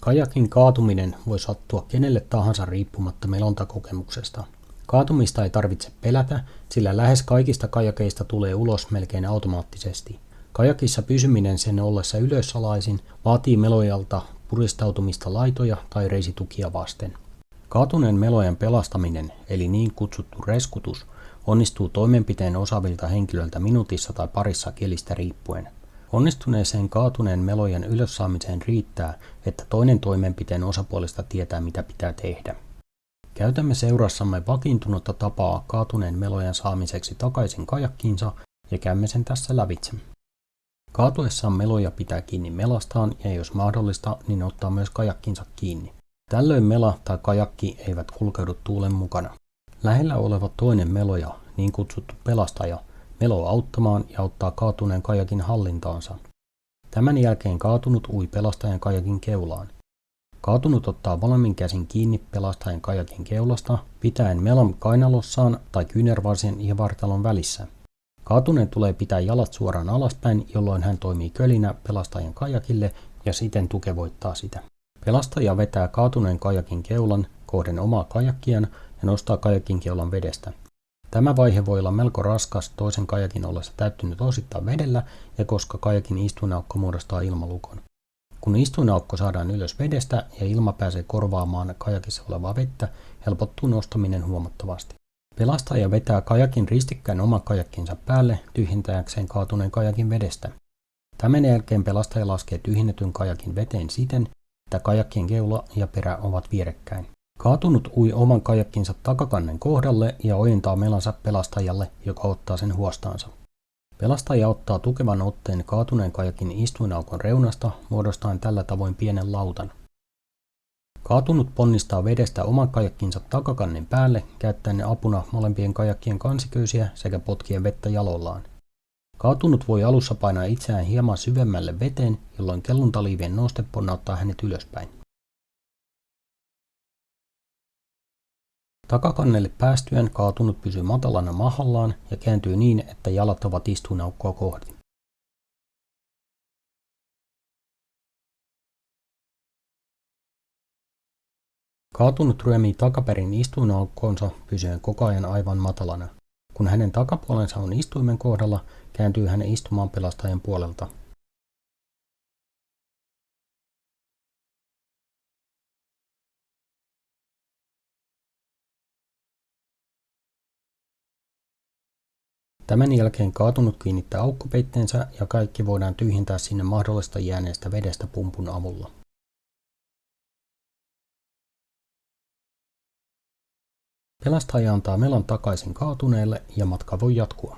Kajakin kaatuminen voi sattua kenelle tahansa riippumatta melontakokemuksesta. Kaatumista ei tarvitse pelätä, sillä lähes kaikista kajakeista tulee ulos melkein automaattisesti. Kajakissa pysyminen sen ollessa ylösalaisin vaatii melojalta puristautumista laitoja tai reisitukia vasten. Kaatuneen melojan pelastaminen, eli niin kutsuttu reskutus, onnistuu toimenpiteen osaavilta henkilöiltä minuutissa tai parissa kielistä riippuen. Onnistuneeseen kaatuneen melojan ylös saamiseen riittää, että toinen toimenpiteen osapuolista tietää mitä pitää tehdä. Käytämme seurassamme vakiintunutta tapaa kaatuneen melojan saamiseksi takaisin kajakkiinsa ja käymme sen tässä lävitse. Kaatuessaan meloja pitää kiinni melastaan ja jos mahdollista, niin ottaa myös kajakkinsa kiinni. Tällöin mela tai kajakki eivät kulkeudu tuulen mukana. Lähellä oleva toinen meloja, niin kutsuttu pelastaja, meloo auttamaan ja ottaa kaatuneen kajakin hallintaansa. Tämän jälkeen kaatunut ui pelastajan kajakin keulaan. Kaatunut ottaa molemmin käsin kiinni pelastajan kajakin keulasta, pitäen melan kainalossaan tai kyynärvarsien ja vartalon välissä. Kaatuneen tulee pitää jalat suoraan alaspäin, jolloin hän toimii kölinä pelastajan kajakille ja siten tukevoittaa sitä. Pelastaja vetää kaatuneen kajakin keulan kohden omaa kajakkiaan ja nostaa kajakin keulan vedestä. Tämä vaihe voi olla melko raskas toisen kajakin ollessa täyttynyt osittain vedellä ja koska kajakin istuinaukko muodostaa ilmalukon. Kun istuinaukko saadaan ylös vedestä ja ilma pääsee korvaamaan kajakissa olevaa vettä, helpottuu nostaminen huomattavasti. Pelastaja vetää kajakin ristikkäin oman kajakkinsa päälle tyhjentääkseen kaatuneen kajakin vedestä. Tämän jälkeen pelastaja laskee tyhjennetyn kajakin veteen siten, että kajakkien keula ja perä ovat vierekkäin. Kaatunut ui oman kajakkinsa takakannen kohdalle ja ojentaa melansa pelastajalle, joka ottaa sen huostaansa. Pelastaja ottaa tukevan otteen kaatuneen kajakin istuinaukon reunasta muodostaen tällä tavoin pienen lautan. Kaatunut ponnistaa vedestä oman kajakkinsa takakannen päälle käyttäen apuna molempien kajakkien kansiköysiä sekä potkien vettä jalollaan. Kaatunut voi alussa painaa itseään hieman syvemmälle veteen, jolloin kelluntaliivien noste ponnauttaa hänet ylöspäin. Takakannelle päästyään kaatunut pysyy matalana mahallaan ja kääntyy niin, että jalat ovat istuinaukkoa kohti. Kaatunut ryömii takaperin istuinaukkoonsa pysyen koko ajan aivan matalana. Kun hänen takapuolensa on istuimen kohdalla, kääntyy hän istumaan pelastajan puolelta. Tämän jälkeen kaatunut kiinnittää aukkopeitteensä ja kaikki voidaan tyhjentää sinne mahdollista jääneestä vedestä pumpun avulla. Pelastaja antaa melan takaisin kaatuneelle ja matka voi jatkua.